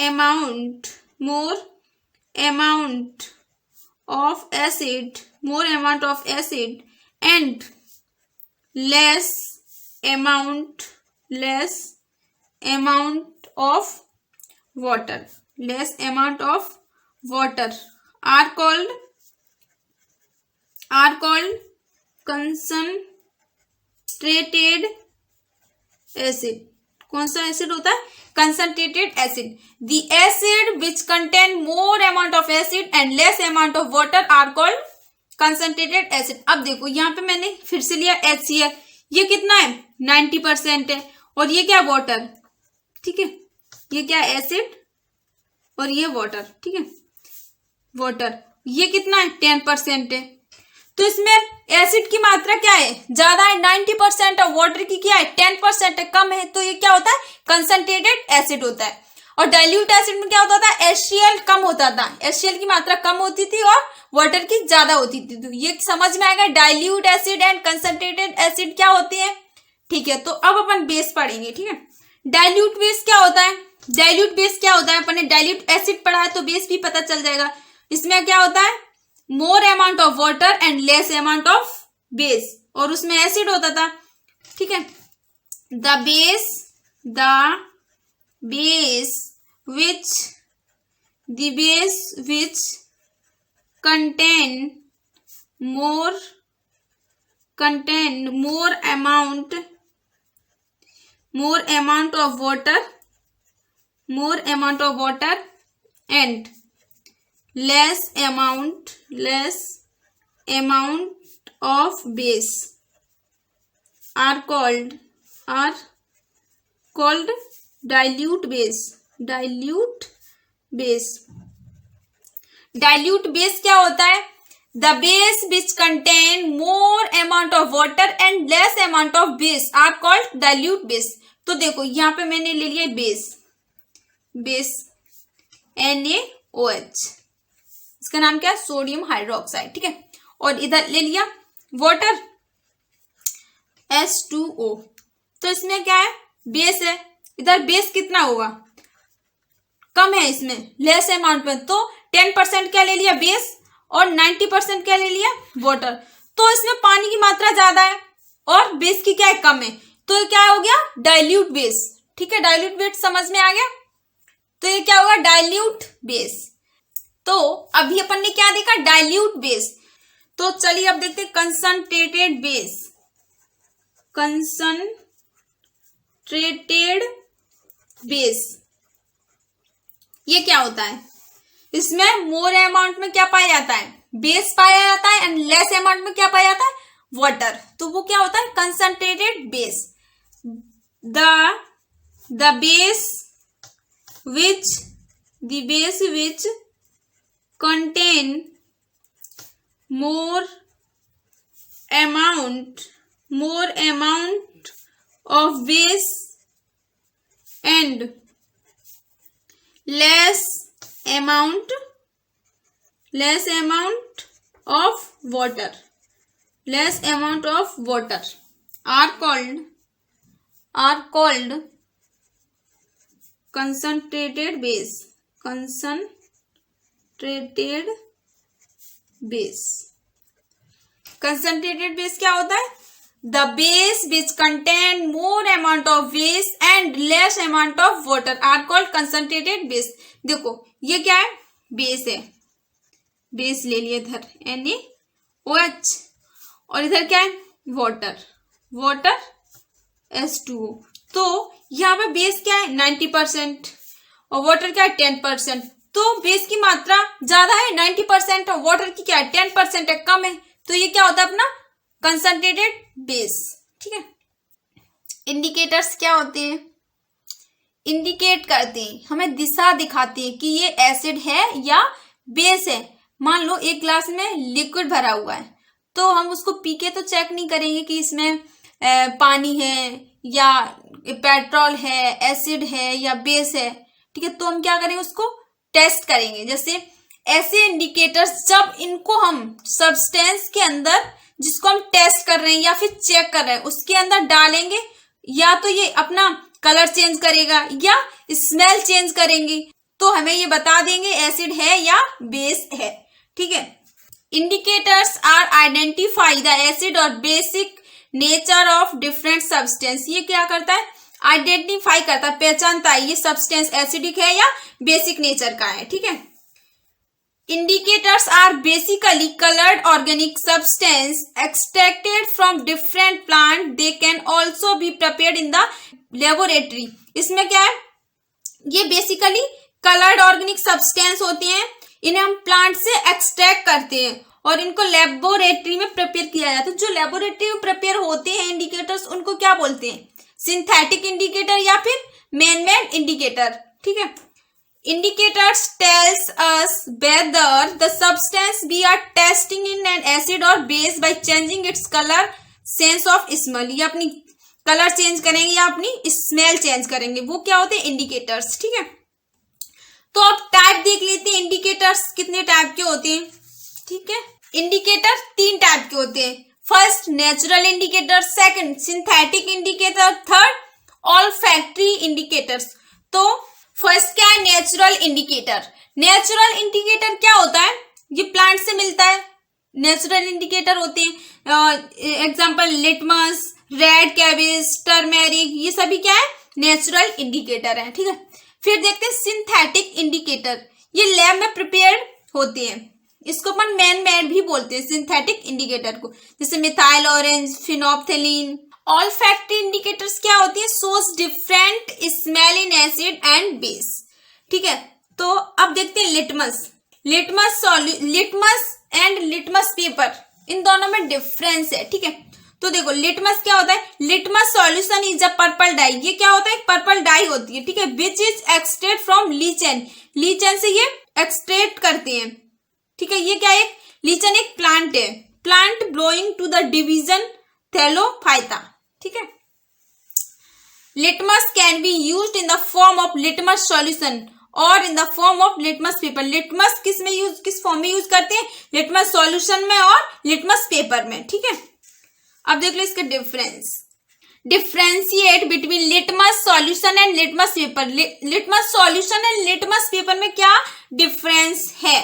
amount of acid and less amount of water are called concentrated acid. कौन सा एसिड होता है concentrated acid. The acid which contain more amount of acid and less amount of water are called concentrated acid. अब देखो यहाँ पे मैंने फिर से लिया HCl, ये कितना है 90% है, और ये क्या वाटर, ठीक है। ये क्या एसिड और ये वाटर, ठीक है। वाटर ये कितना है 10% है, तो इसमें एसिड की मात्रा क्या है ज्यादा है 90% और वाटर की क्या है 10% है, कम है, तो ये क्या होता है कंसंट्रेटेड एसिड होता है। और डाइल्यूट एसिड में क्या होता था HCl कम होता था, HCl की मात्रा कम होती थी और वाटर की ज्यादा होती थी। तो ये समझ में आएगा dilute acid and concentrated acid क्या होती है, ठीक है। तो अब अपन बेस पढ़ेंगे, ठीक है। डाइल्यूट बेस क्या होता है, अपन ने डाइल्यूट एसिड पढ़ा है तो बेस भी पता चल जाएगा। इसमें क्या होता है मोर amount of water and less amount of base, और उसमें एसिड होता था, ठीक है। The base which contain more amount of water and less amount of base are called dilute base क्या होता है, the base which contain more amount of water and less amount of base are called dilute base। तो देखो यहाँ पे मैंने ले लिया बेस NaOH, इसका नाम क्या है, सोडियम हाइड्रोक्साइड। ठीक है, और इधर ले लिया वाटर H2O, तो इसमें क्या है, बेस है। इधर बेस कितना होगा, कम है, इसमें लेस अमाउंट में, तो 10% क्या ले लिया बेस और 90% क्या ले लिया वाटर। तो इसमें पानी की मात्रा ज्यादा है और बेस की क्या है, कम है, तो ये क्या हो गया, डाइल्यूट बेस। ठीक है, डाइल्यूट बेस समझ में आ गया, तो ये क्या होगा, डाइल्यूट बेस। तो अभी अपन ने क्या देखा, डाइल्यूट बेस। तो चलिए अब देखते हैं कंसंट्रेटेड बेस। कंसंट्रेटेड बेस ये क्या होता है, इसमें मोर अमाउंट में क्या पाया जाता है, बेस पाया जाता है, एंड लेस अमाउंट में क्या पाया जाता है, वाटर। तो वो क्या होता है, concentrated base. The base which contain more amount of base and less amount of water are called concentrated base. Concentrated base क्या होता है, the base which contain more amount of base and less amount of water are called concentrated base. देखो ये क्या है, base है, base ले लिया इधर NaOH, और इधर क्या है, वाटर H2O। तो यहाँ पे बेस क्या है 90% और वाटर क्या है 10%। तो बेस की मात्रा ज्यादा है 90% और वाटर की क्या है 10% है, कम है, तो ये क्या होता है अपना कंसंट्रेटेड बेस। ठीक है, इंडिकेटर्स क्या होते हैं, इंडिकेट करते हैं, हमें दिशा दिखाते हैं कि ये एसिड है या बेस है। मान लो एक ग्लास में लिक्विड भरा हुआ है, तो हम उसको पी के तो चेक नहीं करेंगे कि इसमें पानी है या पेट्रोल है, एसिड है या बेस है। ठीक है, तो हम क्या करेंगे, उसको टेस्ट करेंगे। जैसे ऐसे इंडिकेटर्स जब इनको हम सब्सटेंस के अंदर जिसको हम टेस्ट कर रहे हैं या फिर चेक कर रहे हैं उसके अंदर डालेंगे, या तो ये अपना कलर चेंज करेगा या स्मेल चेंज करेंगे, तो हमें ये बता देंगे एसिड है या बेस है। ठीक है, indicators are identify the acid or basic nature of different substance. ये क्या करता है, आइडेंटिफाई करता है, पहचानता है ये सब्सटेंस एसिडिक है या बेसिक नेचर का है। ठीक है, indicators are basically coloured organic substance extracted from different plant, they can also be prepared in the laboratory. इसमें क्या है, ये बेसिकली कलर्ड ऑर्गेनिक सब्सटेंस होती हैं, इन्हें हम प्लांट से एक्सट्रैक्ट करते हैं और इनको लेबोरेटरी में प्रिपेयर किया जाता है। जो लेबोरेटरी में प्रिपेयर होते हैं इंडिकेटर्स, उनको क्या बोलते हैं, सिंथेटिक इंडिकेटर या फिर मैन-मेड इंडिकेटर। ठीक है, indicators tells us whether the substance we are testing in an acid or base by changing its colour, sense of smell. ये अपनी कलर चेंज करेंगे या अपनी स्मेल चेंज करेंगे, वो क्या होते हैं, इंडिकेटर्स। ठीक है, तो अब टाइप देख लेते हैं, इंडिकेटर्स कितने टाइप के होते हैं। ठीक है, इंडिकेटर 3 टाइप के होते हैं। First natural indicator, second synthetic indicator, third olfactory indicators. तो फर्स्ट क्या है, नेचुरल इंडिकेटर। नेचुरल इंडिकेटर क्या होता है, ये प्लांट से मिलता है, नेचुरल इंडिकेटर होते हैं। Example litmus, red cabbage, turmeric, ये सभी क्या है, नेचुरल इंडिकेटर है। ठीक है, फिर देखते हैं सिंथेटिक इंडिकेटर, ये लैब में प्रिपेयर्ड होते हैं, इसको अपन मैन मेड भी बोलते हैं सिंथेटिक इंडिकेटर को, जैसे methyl orange, phenolphthalein. Olfactory indicators क्या होती है, shows different smell in acid and base. ठीक है, तो अब देखते हैं लिटमस एंड लिटमस पेपर, इन दोनों में डिफरेंस है। ठीक है, तो देखो लिटमस क्या होता है, litmus solution is a purple dye. ये क्या होता है, पर्पल डाई होती है। ठीक है, which is extract from lichen, lichen से ये एक्सट्रैक्ट करते हैं। ठीक है, ये क्या है, लीचेन एक प्लांट है, plant belonging to the division thallophyta. ठीक है, litmus can be used in the form of litmus solution or in the form of litmus paper. Litmus किस फॉर्म में यूज करते हैं? लिटमस सॉल्यूशन में और लिटमस पेपर में। ठीक है, अब देख लो इसके difference. Differentiate between litmus solution and litmus paper. Litmus solution and litmus paper में क्या डिफरेंस है?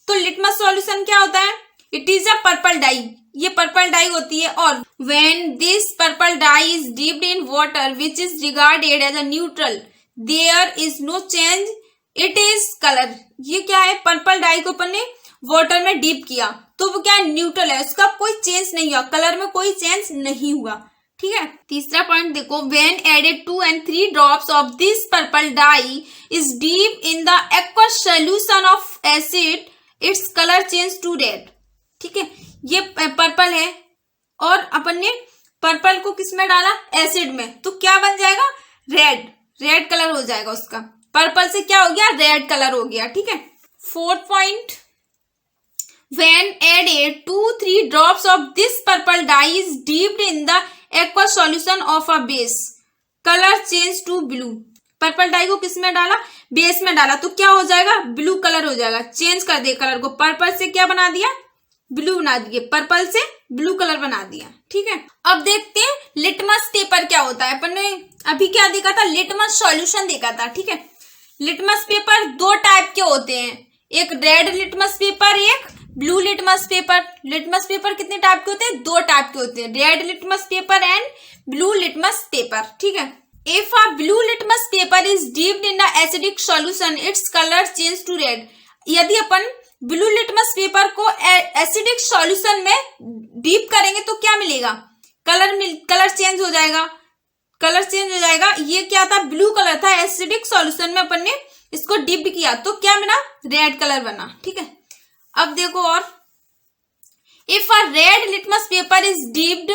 तो लिटमस सॉल्यूशन क्या होता है? It is a purple dye, ये पर्पल डाई होती है। और when this purple dye is dipped in water which is regarded as a neutral there is no change it is colour. ये क्या है? पर्पल डाई को अपन ने वाटर में डीप किया तो वो क्या है? न्यूट्रल है, उसका कोई चेंज नहीं हुआ, कलर में कोई चेंज नहीं हुआ। ठीक है, तीसरा पॉइंट देखो, when added 2 and 3 drops of this purple dye is deep in the aqueous solution of acid its colour change to red. ठीक है, ये पर्पल है और अपन ने पर्पल को किस में डाला? एसिड में, तो क्या बन जाएगा? रेड, रेड कलर हो जाएगा उसका। पर्पल से क्या हो गया? रेड कलर हो गया। ठीक है, fourth point, when added 2-3 drops of this purple dye is dipped in the aqueous solution of a base, color change to blue। Purple dye को किस में डाला? बेस में डाला, तो क्या हो जाएगा? ब्लू कलर हो जाएगा। चेंज कर दिया कलर को, पर्पल से क्या बना दिया? ब्लू बना दिए, पर्पल से ब्लू कलर बना दिया। ठीक है, अब देखते हैं लिटमस पेपर क्या होता है। अपन ने अभी क्या देखा था? लिटमस सॉल्यूशन देखा था। ठीक है, लिटमस पेपर दो टाइप के होते हैं, एक रेड लिटमस पेपर, एक blue litmus paper. Litmus paper कितने टाइप के होते हैं? दो टाइप के होते हैं, red litmus paper and blue litmus paper. ठीक है, if a blue litmus paper is dipped in the acidic solution its colour change to red. यदि अपन ब्लू लिटमस पेपर को एसिडिक सॉल्यूशन में डीप करेंगे तो क्या मिलेगा? कलर चेंज हो जाएगा, कलर चेंज हो जाएगा। ये क्या था? ब्लू कलर था, एसिडिक सॉल्यूशन में अपन ने इसको डिप किया तो क्या बना? रेड कलर बना। ठीक है, अब देखो, और if a red litmus paper is dipped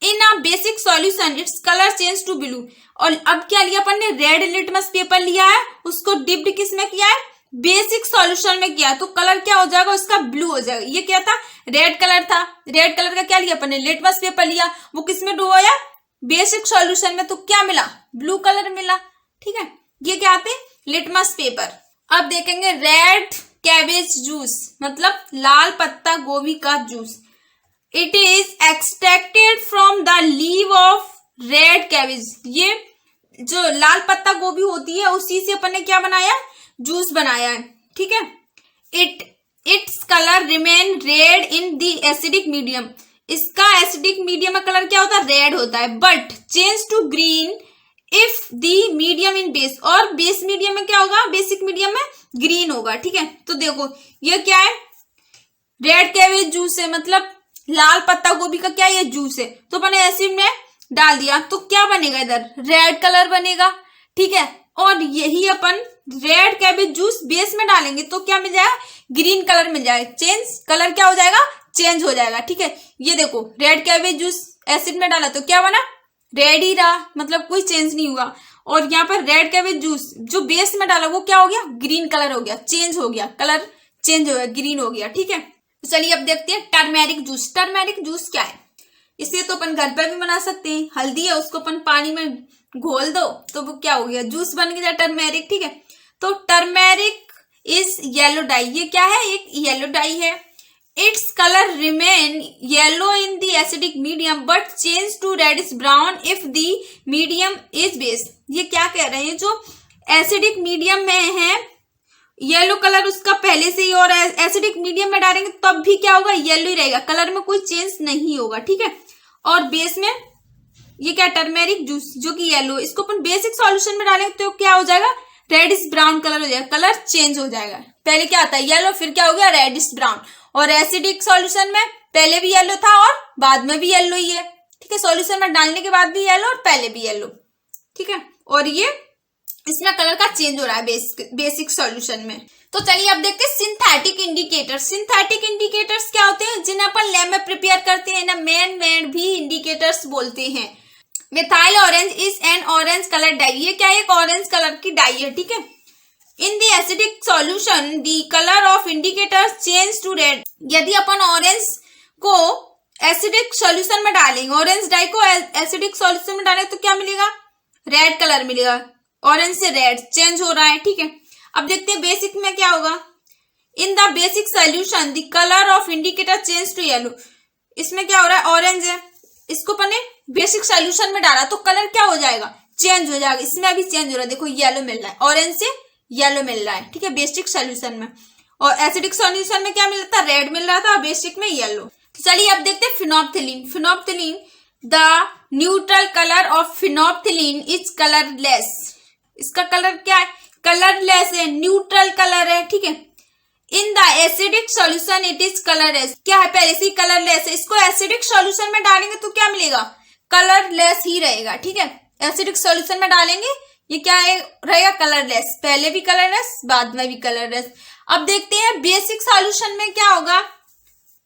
in a basic solution its colour change to blue. और अब क्या लिया अपन ने? रेड लिटमस पेपर लिया है, उसको डिप्ड किस में किया है? बेसिक सॉल्यूशन में किया, तो कलर क्या हो जाएगा उसका? ब्लू हो जाएगा। ये क्या था? रेड कलर था, रेड कलर का क्या लिया अपन ने? लिटमस पेपर लिया, वो किस में डुबोया? बेसिक सॉल्यूशन में, तो क्या मिला? ब्लू कलर मिला। ठीक है, ये क्या आते? Litmus paper. अब देखेंगे रेड कैबेज जूस, मतलब लाल पत्ता गोभी का juice. It is extracted from the leave of red cabbage. ये जो लाल पत्ता गोभी होती है उसी से अपन ने क्या बनाया? जूस बनाया है। ठीक है, its colour remain red in the acidic medium. इसका एसिडिक मीडियम में कलर क्या होता है? रेड होता है, but change to green if the medium in base. और बेस मीडियम में क्या होगा? बेसिक मीडियम में ग्रीन होगा। ठीक है, तो देखो ये क्या है? रेड कैबेज जूस है, मतलब लाल पत्ता गोभी का क्या ये जूस है, तो अपन एसिड में डाल दिया तो क्या बनेगा? इधर रेड कलर बनेगा। ठीक है, और यही अपन रेड कैबेज जूस बेस में डालेंगे तो क्या मिल जाएगा? ग्रीन कलर मिल जाएगा। चेंज कलर क्या हो जाएगा? चेंज हो जाएगा। ठीक है, ये देखो रेड कैबेज जूस एसिड में डाला तो क्या बना? रेड ही रहा, मतलब कोई चेंज नहीं हुआ। और यहाँ पर रेड कैबेज जूस जो बेस में डाला वो क्या हो गया? ग्रीन कलर हो गया, चेंज हो गया, कलर चेंज हो गया, ग्रीन हो गया। ठीक है, तो चलिए अब देखते हैं टर्मेरिक जूस। टर्मेरिक जूस क्या है? इसे तो अपन घर पर भी बना सकते हैं। हल्दी है, उसको अपन पानी में घोल दो तो वो क्या हो गया? जूस बन गया टर्मेरिक। ठीक है, तो टर्मेरिक इज येलो डाई। ये क्या है? एक येलो डाई है। Its colour remain yellow in the acidic medium but change to reddish brown if the medium is base. ये क्या कह रहे हैं? जो एसिडिक मीडियम में है येलो कलर उसका पहले से ही, और एसिडिक मीडियम में डालेंगे तब भी क्या होगा? येलो ही रहेगा, कलर में कोई चेंज नहीं होगा। ठीक है, और बेस में ये क्या? टर्मेरिक जूस जो कि येलो, इसको अपन बेसिक सॉल्यूशन में डालेंगे तो क्या हो जाएगा? रेडिश ब्राउन कलर हो जाएगा, कलर चेंज हो जाएगा। पहले क्या आता है? येलो, फिर क्या हो गया? Reddish brown. और एसिडिक सॉल्यूशन में पहले भी येलो था और बाद में भी येलो ही है। ठीक है, सॉल्यूशन में डालने के बाद भी येलो और पहले भी येलो। ठीक है, और ये इसमें कलर का चेंज हो रहा है बेसिक सॉल्यूशन में। तो चलिए अब देखते हैं सिंथेटिक इंडिकेटर्स। सिंथेटिक इंडिकेटर्स क्या होते हैं? जिन्हें अपन लैब में प्रिपेयर करते हैं ना, मैन मेड भी इंडिकेटर्स बोलते हैं। Methyl orange is an orange colour dye. ये क्या है? एक ऑरेंज कलर की डाई है। ठीक है, in the acidic solution the colour of indicator change to red. यदि अपन ऑरेंज को एसिडिक सॉल्यूशन में डालेंगे, ऑरेंज डाई को एसिडिक सॉल्यूशन में डालेंगे तो क्या मिलेगा? रेड कलर मिलेगा। ऑरेंज से रेड चेंज हो रहा है। ठीक है, अब देखते हैं बेसिक में क्या होगा। In the basic solution the colour of indicator change to yellow. इसमें क्या हो रहा है, ऑरेंज है, इसको अपने बेसिक सोल्यूशन में डाला तो कलर क्या हो जाएगा, चेंज हो जाएगा। इसमें अभी चेंज हो रहा है, देखो येलो मिल रहा है, ऑरेंज से येलो मिल रहा है, ठीक है, बेसिक सोल्यूशन में। और एसिडिक सॉल्यूशन में क्या मिल रहा था, रेड मिल रहा था, बेसिक में येलो। तो चलिए अब देखते हैं phenolphthalein. Phenolphthalein, the neutral colour of phenolphthalein is colourless. इसका कलर क्या है, कलरलेस है, न्यूट्रल कलर है, ठीक है। In the acidic solution it is colourless, क्या है, पहले से ही कलरलेस है, इसको एसिडिक सॉल्यूशन में डालेंगे तो क्या मिलेगा, कलरलेस ही रहेगा, ठीक है। एसिडिक सॉल्यूशन में डालेंगे ये क्या है, रहेगा कलरलेस, पहले भी कलरलेस बाद में भी कलरलेस। अब देखते हैं बेसिक सॉल्यूशन में क्या होगा।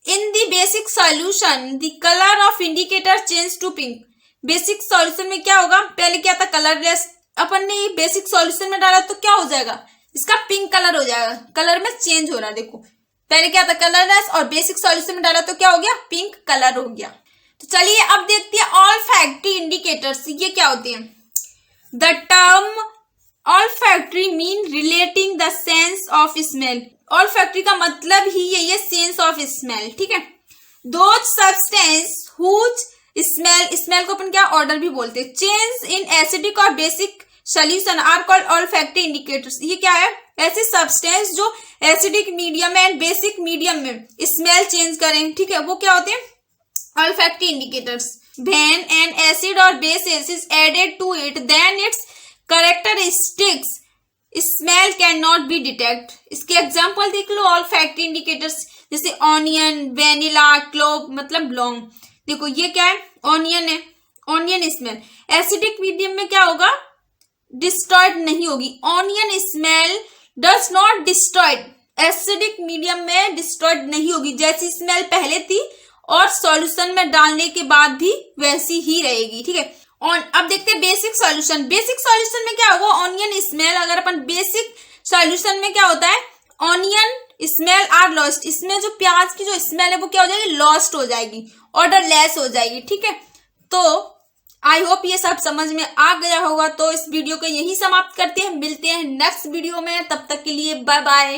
In the basic solution the colour of indicator change to pink. Basic solution में क्या होगा, पहले क्या था कलरलेस, अपन ने बेसिक सॉल्यूशन में डाला तो क्या हो जाएगा, इसका पिंक कलर हो जाएगा, कलर में चेंज हो रहा है। देखो पहले क्या था कलरलेस और बेसिक सॉल्यूशन में डाला तो क्या हो गया, पिंक कलर हो गया। तो चलिए अब देखते हैं ऑल्फैक्टरी इंडिकेटर्स, ये क्या होते हैं। The term olfactory mean relating the sense of smell. Olfactory का मतलब ही यही है, सेंस ऑफ स्मेल, ठीक है। Those substance whose smell, smell को अपन क्या ऑर्डर भी बोलते हैं, चेंज इन एसिडिक और basic solution are called olfactory indicators. ये क्या है, ऐसे सब्सटेंस जो acidic medium and basic medium में स्मेल चेंज करें, ठीक है, वो क्या होते हैं, olfactory indicators. When an acid or base is added to it, then its characteristics smell cannot be detected. इसके एग्जाम्पल देख लो olfactory indicators, जैसे ऑनियन, वेनिला, क्लोव, मतलब लौंग। देखो ये क्या है, ऑनियन है, ऑनियन स्मेल एसिडिक मीडियम में क्या होगा, डिस्ट्रॉयड नहीं होगी। Onion smell does not destroyed, acidic medium में डिस्ट्रॉयड नहीं होगी, जैसी स्मेल पहले थी और सॉल्यूशन में डालने के बाद भी वैसी ही रहेगी, ठीक है। और अब देखते हैं बेसिक सॉल्यूशन। बेसिक सॉल्यूशन में क्या होगा, ऑनियन स्मेल, अगर अपन बेसिक सॉल्यूशन में क्या होता है, ऑनियन स्मेल आर लॉस्ट, इसमें जो प्याज की जो स्मेल है वो क्या हो जाएगी, लॉस्ट हो जाएगी, ऑर्डर लेस हो जाएगी, ठीक है। तो आई होप ये सब समझ में आ गया होगा। तो इस वीडियो को यही समाप्त करते हैं, मिलते हैं नेक्स्ट वीडियो में, तब तक के लिए बाय बाय।